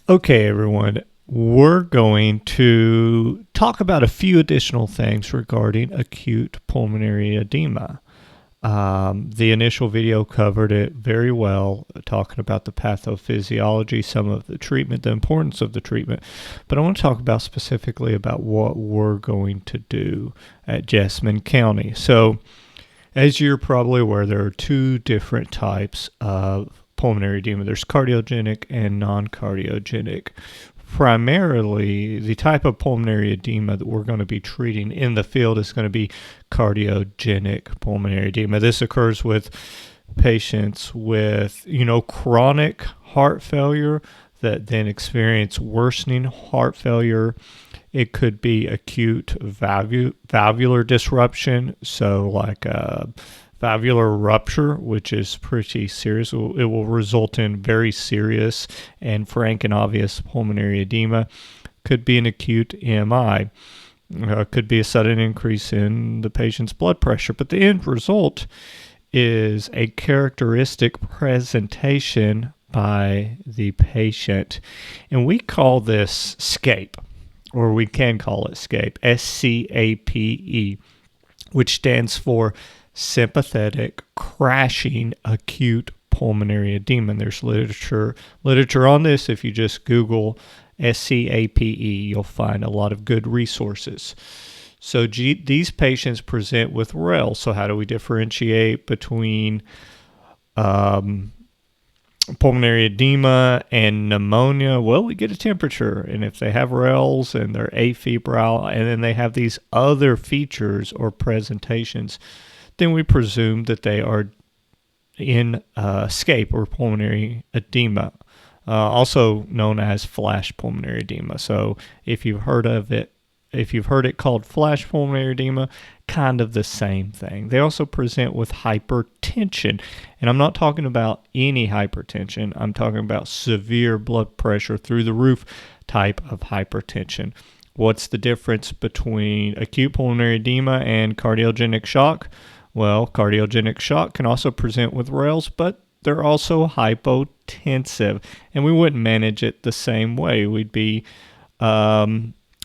Okay, everyone, we're going to talk about a few additional things regarding acute pulmonary edema. The initial video covered it very well, talking about the pathophysiology, some of the treatment, the importance of the treatment. But I want to talk about specifically about what we're going to do at Jessamine County. So, as you're probably aware, there are two different types of pulmonary edema. There's cardiogenic and non-cardiogenic. Primarily, the type of pulmonary edema that we're going to be treating in the field is going to be cardiogenic pulmonary edema. This occurs with patients with, chronic heart failure that then experience worsening heart failure. It could be acute valvular disruption, so like a valvular rupture, which is pretty serious. It will result in very serious and frank and obvious pulmonary edema. Could be an acute EMI. Could be a sudden increase in the patient's blood pressure. But the end result is a characteristic presentation by the patient. And we call this SCAPE, or we can call it SCAPE, SCAPE, which stands for sympathetic crashing acute pulmonary edema. And there's literature on this. If you just Google SCAPE, you'll find a lot of good resources. So these patients present with REL. So how do we differentiate between pulmonary edema and pneumonia? Well, we get a temperature, and if they have RELs and they're afebrile, and then they have these other features or presentations, then we presume that they are in SCAPE, or pulmonary edema, also known as flash pulmonary edema. So if you've heard it called flash pulmonary edema, kind of the same thing. They also present with hypertension, and I'm not talking about any hypertension. I'm talking about severe blood pressure through the roof type of hypertension. What's the difference between acute pulmonary edema and cardiogenic shock? Well, cardiogenic shock can also present with RELs, but they're also hypotensive, and we wouldn't manage it the same way. We'd be a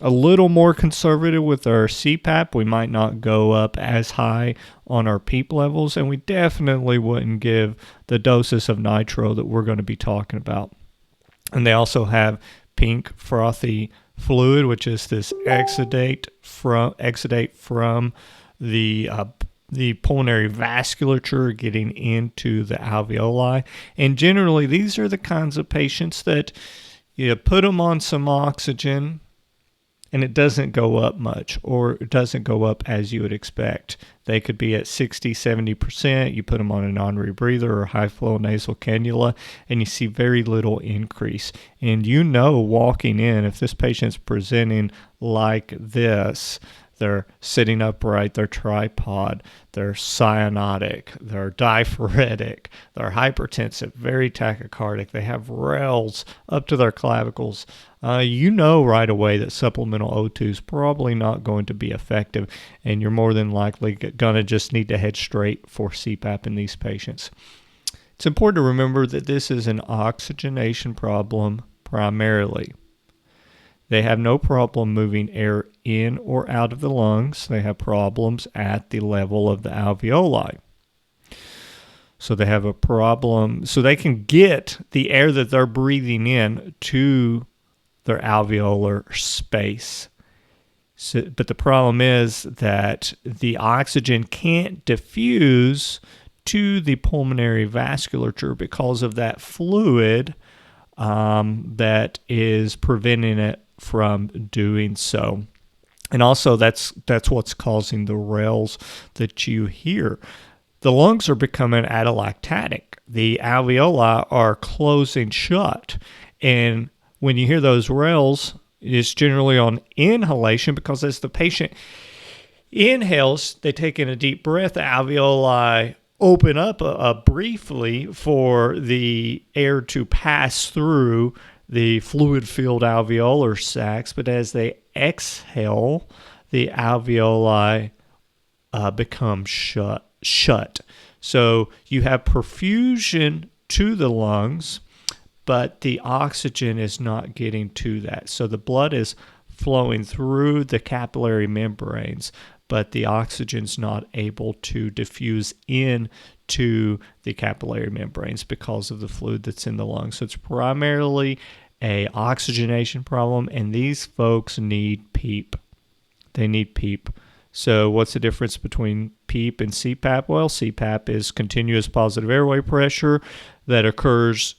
little more conservative with our CPAP. We might not go up as high on our PEEP levels, and we definitely wouldn't give the doses of nitro that we're going to be talking about. And they also have pink frothy fluid, which is this exudate from the pulmonary vasculature getting into the alveoli. And generally, these are the kinds of patients that you put them on some oxygen and it doesn't go up much, or it doesn't go up as you would expect. They could be at 60, 70%. You put them on a non-rebreather or high-flow nasal cannula, and you see very little increase. And walking in, if this patient's presenting like this, they're sitting upright, they're tripod, they're cyanotic, they're diaphoretic, they're hypertensive, very tachycardic, they have RELs up to their clavicles. Right away that supplemental O2 is probably not going to be effective, and you're more than likely going to just need to head straight for CPAP in these patients. It's important to remember that this is an oxygenation problem primarily. They have no problem moving air in or out of the lungs. They have problems at the level of the alveoli. So they have a problem. So they can get the air that they're breathing in to their alveolar space. But the problem is that the oxygen can't diffuse to the pulmonary vasculature because of that fluid that is preventing it from doing so. And also that's what's causing the RELs that you hear. The lungs are becoming atelectatic. The alveoli are closing shut. And when you hear those RELs, it's generally on inhalation, because as the patient inhales, they take in a deep breath, the alveoli open up briefly for the air to pass through the fluid-filled alveolar sacs, but as they exhale, the alveoli become shut. So you have perfusion to the lungs, but the oxygen is not getting to that. So the blood is flowing through the capillary membranes, but the oxygen's not able to diffuse into the capillary membranes because of the fluid that's in the lungs. So it's primarily a oxygenation problem, and these folks need PEEP. They need PEEP. So what's the difference between PEEP and CPAP? Well, CPAP is continuous positive airway pressure that occurs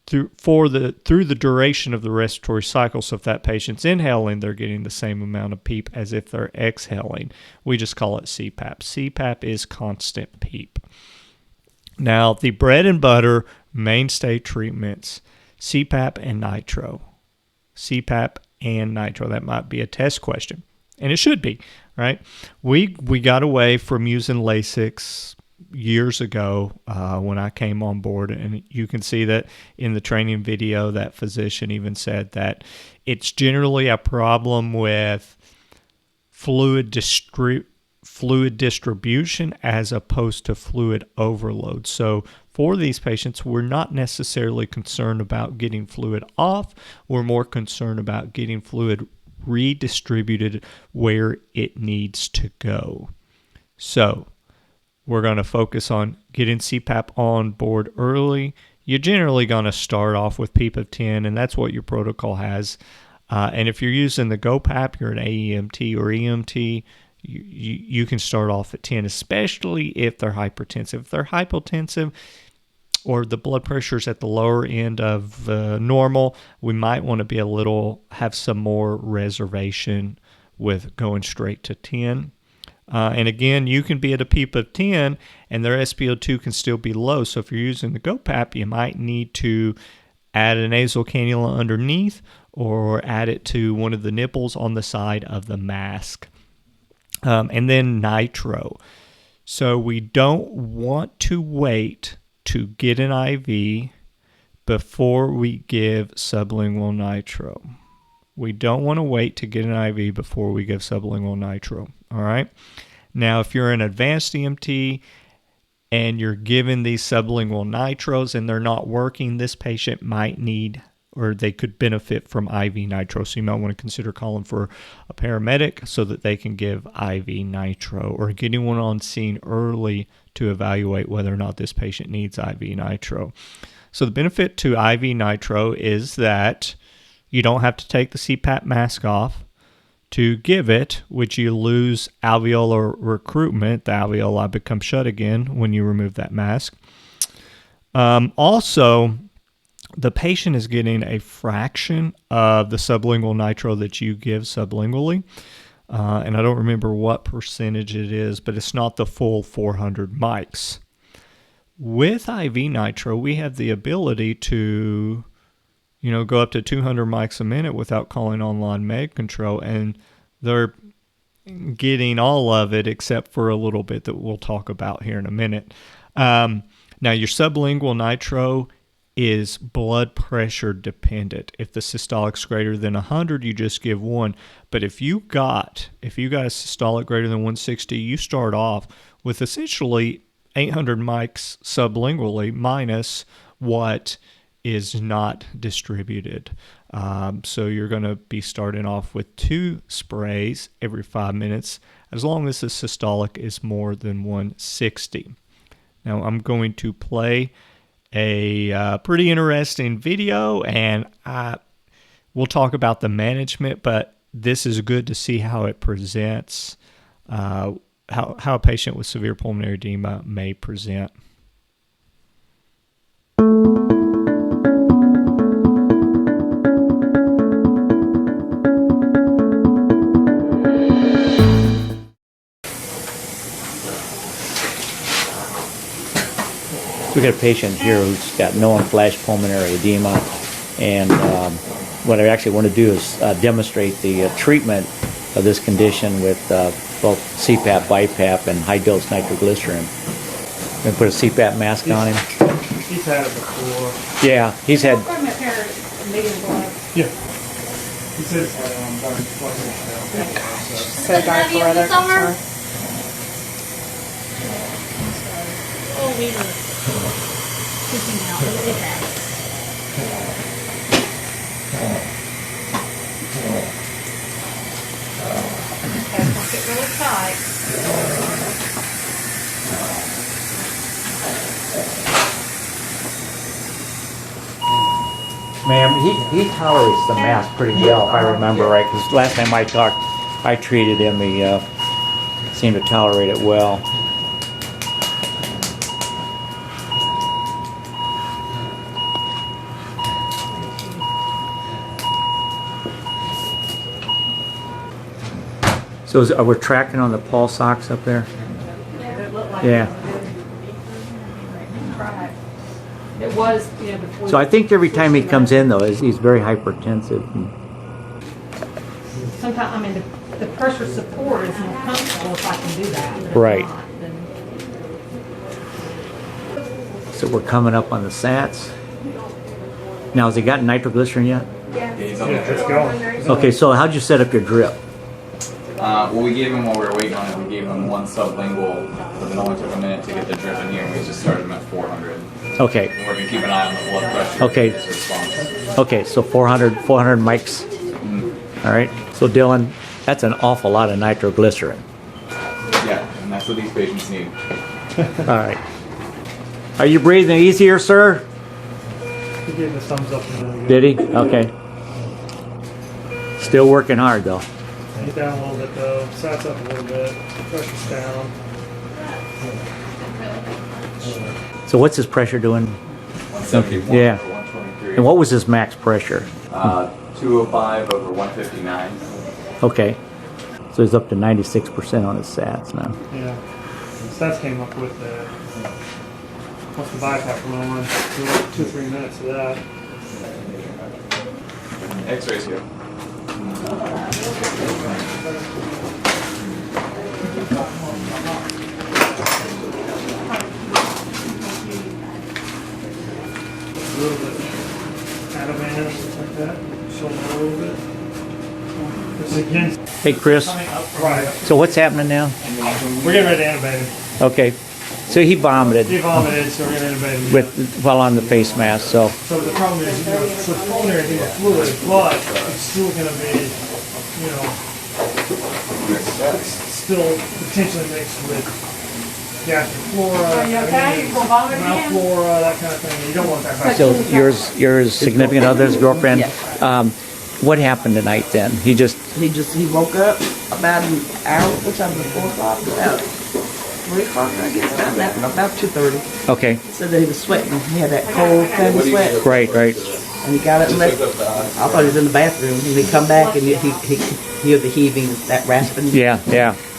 through the duration of the respiratory cycle. So if that patient's inhaling, they're getting the same amount of PEEP as if they're exhaling. We just call it CPAP. CPAP is constant PEEP. Now, the bread and butter mainstay treatments, CPAP and nitro. CPAP and nitro. That might be a test question. And it should be, right? We got away from using Lasix years ago when I came on board, and you can see that in the training video. That physician even said that it's generally a problem with fluid distribution as opposed to fluid overload. So for these patients, we're not necessarily concerned about getting fluid off. We're more concerned about getting fluid redistributed where it needs to go. So we're going to focus on getting CPAP on board early. You're generally going to start off with PEEP of 10, and that's what your protocol has. And if you're using the GoPAP, you're an AEMT or EMT, you can start off at 10, especially if they're hypertensive. If they're hypotensive or the blood pressure is at the lower end of normal, we might want to have some more reservation with going straight to 10. And again, you can be at a PEEP of 10 and their SpO2 can still be low. So if you're using the GoPAP, you might need to add a nasal cannula underneath or add it to one of the nipples on the side of the mask. And then nitro. So we don't want to wait to get an IV before we give sublingual nitro. We don't want to wait to get an IV before we give sublingual nitro. All right. Now, if you're an advanced EMT and you're given these sublingual nitros and they're not working, this patient might need, or they could benefit from IV nitro. So you might want to consider calling for a paramedic so that they can give IV nitro, or getting one on scene early to evaluate whether or not this patient needs IV nitro. So the benefit to IV nitro is that you don't have to take the CPAP mask off to give it, which you lose alveolar recruitment. The alveoli become shut again when you remove that mask. Also, the patient is getting a fraction of the sublingual nitro that you give sublingually. And I don't remember what percentage it is, but it's not the full 400 mics. With IV nitro, we have the ability to, go up to 200 mics a minute without calling online med control, and they're getting all of it except for a little bit that we'll talk about here in a minute. Now, your sublingual nitro is blood pressure dependent. If the systolic's greater than 100, you just give one. But if you got a systolic greater than 160, you start off with essentially 800 mics sublingually minus what is not distributed. So you're going to be starting off with 2 sprays every 5 minutes as long as the systolic is more than 160. Now I'm going to play a pretty interesting video, and we'll talk about the management, but this is good to see how it presents, how a patient with severe pulmonary edema may present. We got a patient here who's got known flash pulmonary edema, and what I actually want to do is demonstrate the treatment of this condition with both CPAP, BiPAP, and high-dose nitroglycerin. I'm going to put a CPAP mask on him. He's had it before. Yeah, he's had... Yeah. He said he's had it on about So diaphoretic. Oh, we were cooking out really bad. Okay, don't get really tight. Ma'am, he tolerates the mask pretty well, if I remember right, because last time I talked, I treated him, he seemed to tolerate it well. So are we tracking on the pulse ox up there? Yeah. It was, before. So I think every time he comes in though, he's very hypertensive. Sometimes, I mean, the pressure support is more comfortable if I can do that. But if Right. not, then- So we're coming up on the SATs. Now, has he gotten nitroglycerin yet? It's going. Okay, so how'd you set up your drip? Well, we gave him while we were waiting on it. We gave him one sublingual, but it only took a minute to get the drip in here, and we just started him at 400. Okay, We're gonna keep an eye on the blood pressure. Okay. His response. okay, so 400 mics. All right, so Dylan, that's an awful lot of nitroglycerin. Yeah, and that's what these patients need. All right. Are you breathing easier, sir? He gave the thumbs up a minute ago. Did he? Okay. Still working hard though. He's down a little bit though. Sats up a little bit. Pressure's down. So what's his pressure doing? 171 Yeah. over 123. And what was his max pressure? 205 over 159. Okay. So he's up to 96% on his SATs now. Yeah. Sats came up with the once the BiPAP went on, 2-3 minutes of that. X-rays here. A little bit Ativan or something like that. Shoulder a little bit. It's against Hey Chris, right. so what's happening now? We're getting ready to intubate him. Okay. So he vomited He vomited, so we're gonna intubate him. with while on the face mask, so So the problem is, it's a pulmonary edema fluid, but it's still going to be, it's still potentially mixed with gastric flora, Are you okay? You gonna vomit mouth again? flora, that kind of thing. You don't want that back. so your significant other's girlfriend. Yeah. What happened tonight then? He He woke up about an hour, what time was it, 4 o'clock? About 3 o'clock, I guess, about 2:30. okay. Said that he was sweating. He had that cold kind of sweat. Right. And he got up and left. I thought he was in the bathroom. And he come back and he heard the heaving, that rasping. Yeah.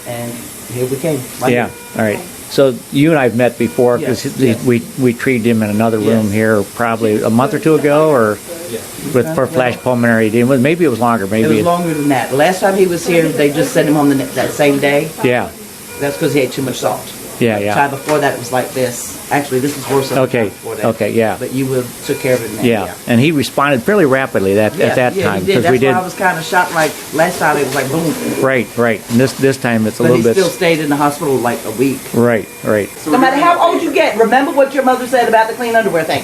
And here we came. Right Yeah. here. All right. So you and I've met before because Yes. we treated him in another room Yes. here probably a month or two ago, or for flash pulmonary edema. Maybe it was longer. It Maybe was longer than that. The last time he was here, they just sent him home that same day. Yeah. That's because he ate too much salt. Yeah. The time before that, it was like this. Actually, this was worse than the Okay. time before that. Okay. Yeah. But you took care of it then. Yeah. And he responded fairly rapidly at that time he did. That's we did. why I was kind of shocked. Like last time, it was like boom. Right. And this time it's a But little he bit. still stayed in the hospital like a week. Right. No matter how old you get, remember what your mother said about the clean underwear thing.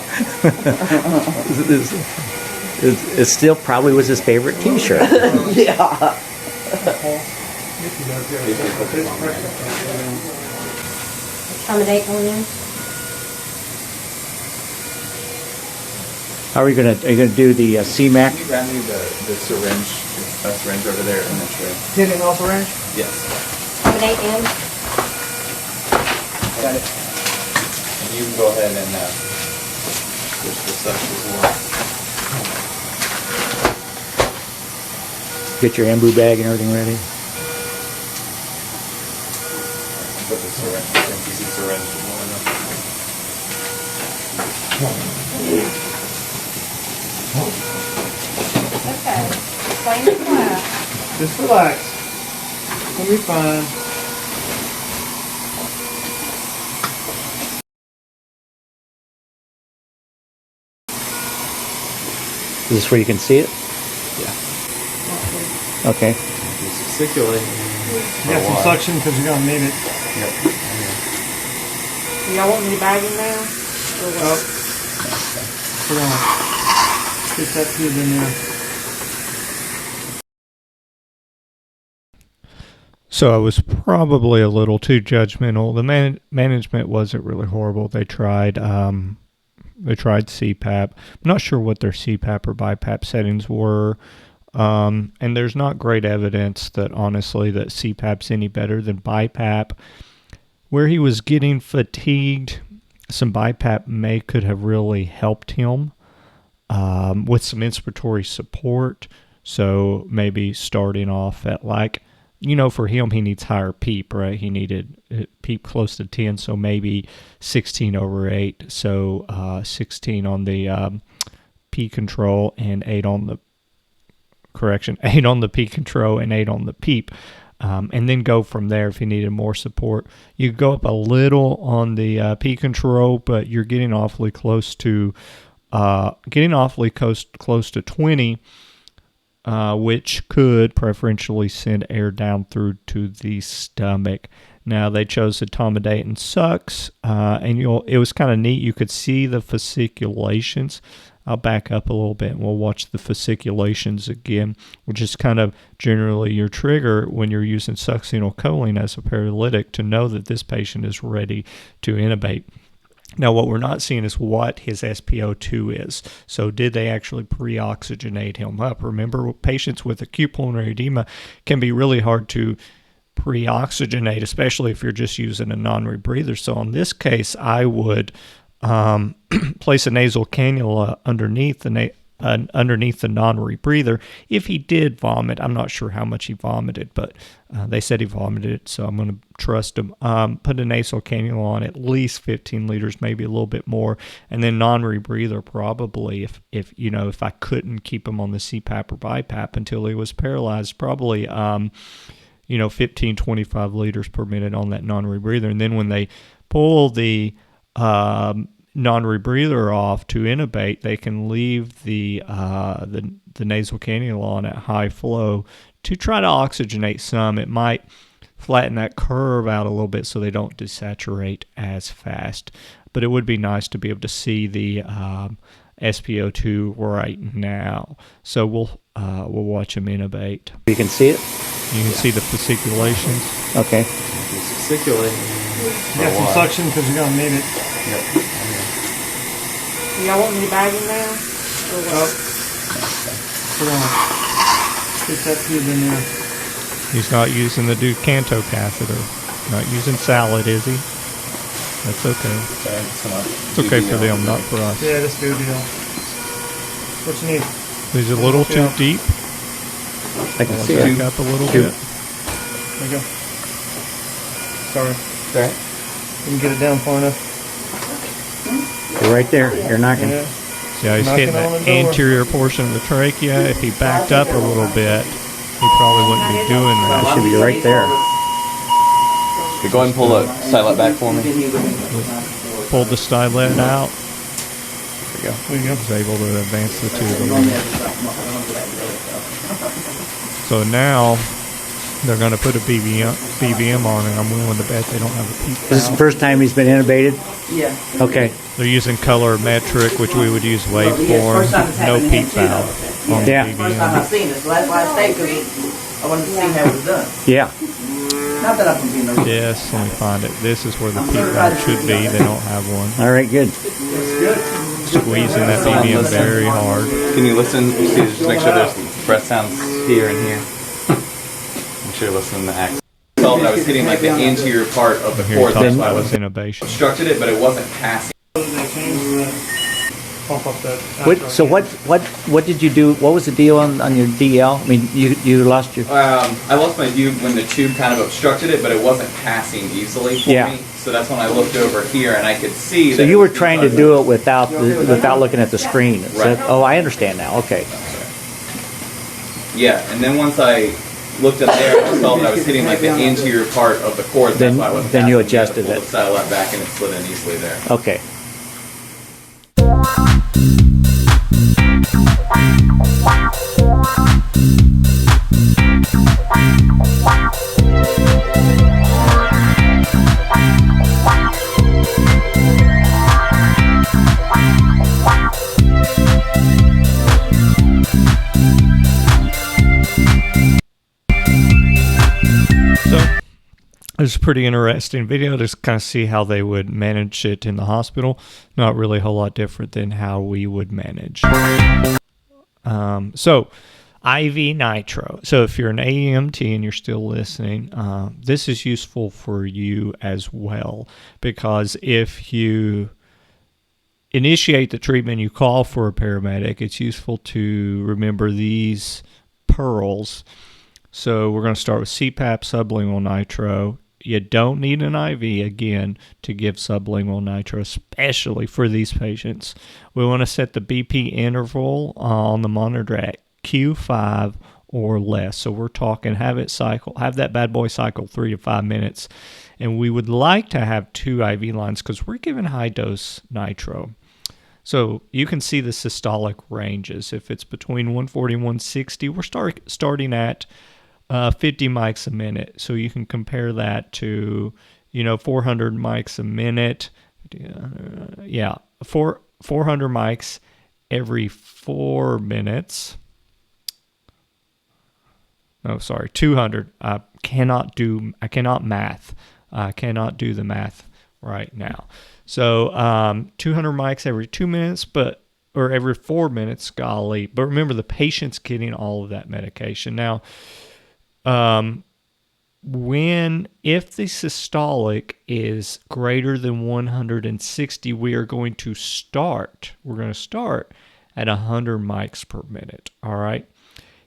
It still probably was his favorite T-shirt. Yeah. Accommodate on them. How are you gonna do the CMAC? Can you grab me the syringe over there in the tray? Getting off the range? Yes. Accommodate them. Got it. And you can go ahead and switch the stuff as well. Get your ambu bag and everything ready. Put the syringe, easy syringe. Okay. Explain the class. Just relax. We'll be fine. Is this where you can see it? Yeah. Okay. Circulate. You got some suction because you're going to need it. Y'all want me to bag him now? Or what? We're gonna Get that tube in there. So I was probably a little too judgmental. The management wasn't really horrible. They tried CPAP. I'm not sure what their CPAP or BiPAP settings were. And there's not great evidence that honestly that CPAP's any better than BiPAP. Where he was getting fatigued, some BiPAP could have really helped him with some inspiratory support. So maybe starting off at for him, he needs higher PEEP, right? He needed PEEP close to 10, so maybe 16/8. So 16 on the P control and 8 on the 8 on the P control and 8 on the PEEP. And then go from there if you needed more support. You could go up a little on the P control, but you're getting awfully close to 20, which could preferentially send air down through to the stomach. Now they chose etomidate and sucks, and it was kind of neat. You could see the fasciculations. I'll back up a little bit and we'll watch the fasciculations again, which is kind of generally your trigger when you're using succinylcholine as a paralytic to know that this patient is ready to intubate. Now, what we're not seeing is what his SpO2 is. So did they actually pre-oxygenate him up? Remember, patients with acute pulmonary edema can be really hard to pre-oxygenate, especially if you're just using a non-rebreather. So in this case, I would place a nasal cannula underneath the non-rebreather. If he did vomit, I'm not sure how much he vomited, but they said he vomited, so I'm going to trust him. Put a nasal cannula on at least 15 liters, maybe a little bit more, and then non-rebreather probably. If I couldn't keep him on the CPAP or BiPAP until he was paralyzed, probably 15, 25 liters per minute on that non-rebreather, and then when they pull the non-rebreather off to intubate, they can leave the nasal cannula on at high flow to try to oxygenate some. It might flatten that curve out a little bit so they don't desaturate as fast. But it would be nice to be able to see the SpO2 right now. So we'll watch him intubate. You can see it? You can see the fasciculations. Okay. You got some suction because you're gonna need it. Y'all want me to bag him now? We're gonna get that tube in there. He's not using the Ducanto catheter. Not using salad, is he? That's okay. It's okay for them, not for us. Yeah, just do a deal. What you need? He's a little too deep. I can see it. Back up a little There bit. you go. Sorry. Right. You can get it down far enough. You're right there. You're knocking. Yeah. Yeah, he's hitting Knocking on the the door. anterior portion of the trachea. If he backed up a little bit, he probably wouldn't be doing It that. should be right there. Okay, go ahead and pull the stylet back for me. Pulled the stylet out. There you go. Was able to advance the tube a little. So now they're going to put a BVM on it. I'm willing to bet they don't have a PEEP This is the valve. first time he's been intubated? Yeah. Okay. They're using colorimetric, which we would use waveform. No PEEP valve on the Yeah. First time I've BVM. seen this, so that's why I stayed, because I wanted to see how it was done. Yeah. Not that I'm from being no. Yes, let me find it. This is where the PEEP valve should be. They don't have one. All right, good. Squeezing that BVM very hard. Can you listen? Just make sure there's breath sounds here and here. Make sure you listen to the accent. I felt that I was hitting like the anterior part of the Here cord. he That's talks why I about was his innovation. obstructed it, but it wasn't passing. They changed the pump up that. So what did you do? What was the deal on your DL? I mean, you lost your. I lost my view when the tube kind of obstructed it, but it wasn't passing easily for Yeah. me. So that's when I looked over here and I could see. So that you it were was trying to because do it without looking at the screen. Is Right. that- oh, I understand now. Okay. Yeah, and then once I looked up there, I felt that I was hitting like the anterior part of the cord. Then- That's why I wasn't then you passing. adjusted Pulled it. the satellite back and it slid in easily there. Okay. So it was a pretty interesting video to kind of see how they would manage it in the hospital. Not really a whole lot different than how we would manage. So IV nitro. So if you're an AEMT and you're still listening, this is useful for you as well, because if you initiate the treatment, you call for a paramedic, it's useful to remember these pearls. So we're going to start with CPAP, sublingual nitro. You don't need an IV, again, to give sublingual nitro, especially for these patients. We want to set the BP interval on the monitor at Q5 or less. So we're talking have that bad boy cycle 3 to 5 minutes. And we would like to have 2 IV lines because we're giving high dose nitro. So you can see the systolic ranges. If it's between 140 and 160, we're starting at 50 mics a minute. So you can compare that to, 400 mics a minute. 400 mics every 4 minutes. Oh, sorry, 200. I cannot do the math right now. So 200 mics every 2 minutes, or every 4 minutes, golly. But remember, the patient's getting all of that medication. Now, if the systolic is greater than 160, we're going to start at 100 mics per minute, all right?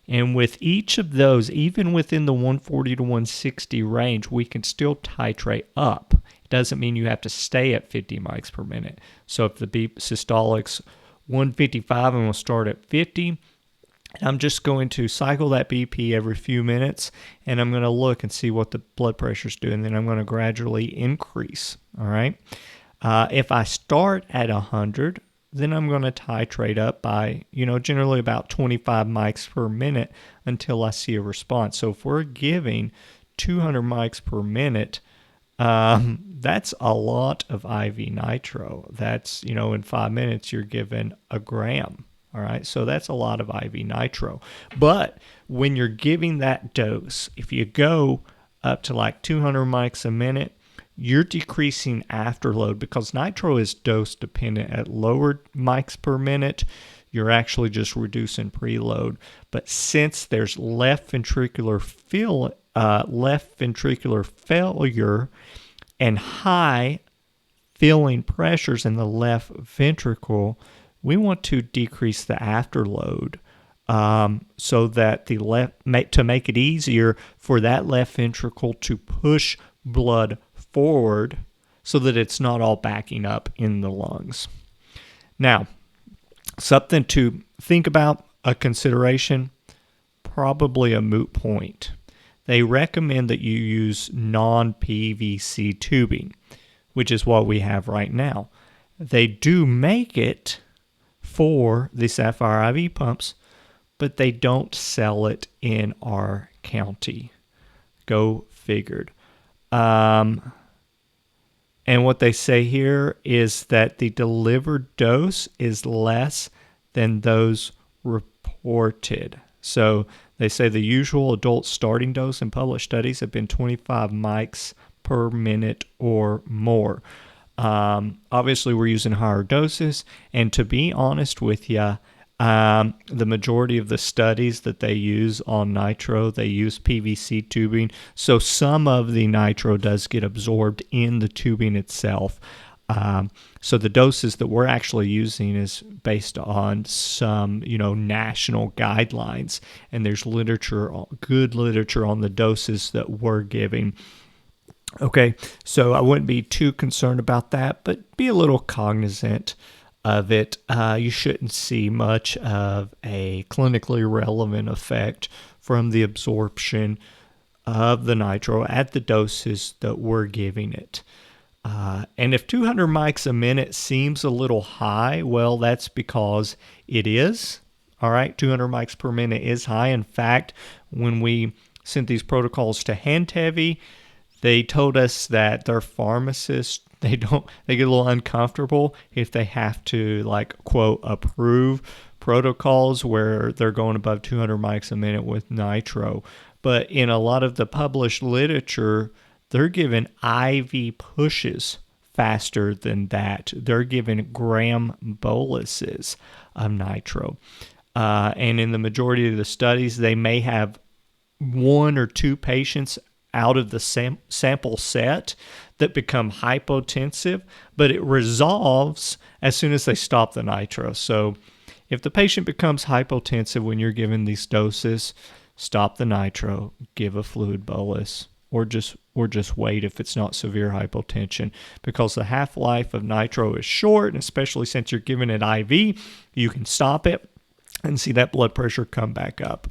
And with each of those, even within the 140 to 160 range, we can still titrate up. It doesn't mean you have to stay at 50 mics per minute. So if the systolic's 155 and we'll start at 50, I'm just going to cycle that BP every few minutes, and I'm going to look and see what the blood pressure's doing, and then I'm going to gradually increase, all right? If I start at 100, then I'm going to titrate up by, generally about 25 mics per minute until I see a response. So if we're giving 200 mics per minute, that's a lot of IV nitro. That's, in 5 minutes, you're given a gram. All right, so that's a lot of IV nitro. But when you're giving that dose, if you go up to like 200 mics a minute, you're decreasing afterload because nitro is dose dependent. At lower mics per minute, you're actually just reducing preload. But since there's left ventricular failure and high filling pressures in the left ventricle, we want to decrease the afterload so that to make it easier for that left ventricle to push blood forward so that it's not all backing up in the lungs. Now, something to think about, a consideration, probably a moot point. They recommend that you use non-PVC tubing, which is what we have right now. They do make it for the Sapphire IV pumps, but they don't sell it in our county. Go figured. And what they say here is that the delivered dose is less than those reported. So they say the usual adult starting dose in published studies have been 25 mics per minute or more. Obviously, we're using higher doses, and to be honest with you, the majority of the studies that they use on nitro, they use PVC tubing, so some of the nitro does get absorbed in the tubing itself. So the doses that we're actually using is based on some, national guidelines, and there's good literature on the doses that we're giving. Okay, so I wouldn't be too concerned about that, but be a little cognizant of it. You shouldn't see much of a clinically relevant effect from the absorption of the nitro at the doses that we're giving it. And if 200 mics a minute seems a little high, well, that's because it is. All right, 200 mics per minute is high. In fact, when we sent these protocols to Hand Heavy, they told us that their pharmacists, they get a little uncomfortable if they have to, quote, approve protocols where they're going above 200 mics a minute with nitro. But in a lot of the published literature, they're given IV pushes faster than that. They're given gram boluses of nitro. And in the majority of the studies, they may have 1 or 2 patients out of the sample set that become hypotensive, but it resolves as soon as they stop the nitro. So if the patient becomes hypotensive when you're giving these doses, stop the nitro, give a fluid bolus, or just wait if it's not severe hypotension, because the half-life of nitro is short, and especially since you're giving it IV, you can stop it and see that blood pressure come back up.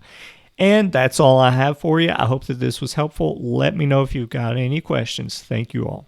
And that's all I have for you. I hope that this was helpful. Let me know if you've got any questions. Thank you all.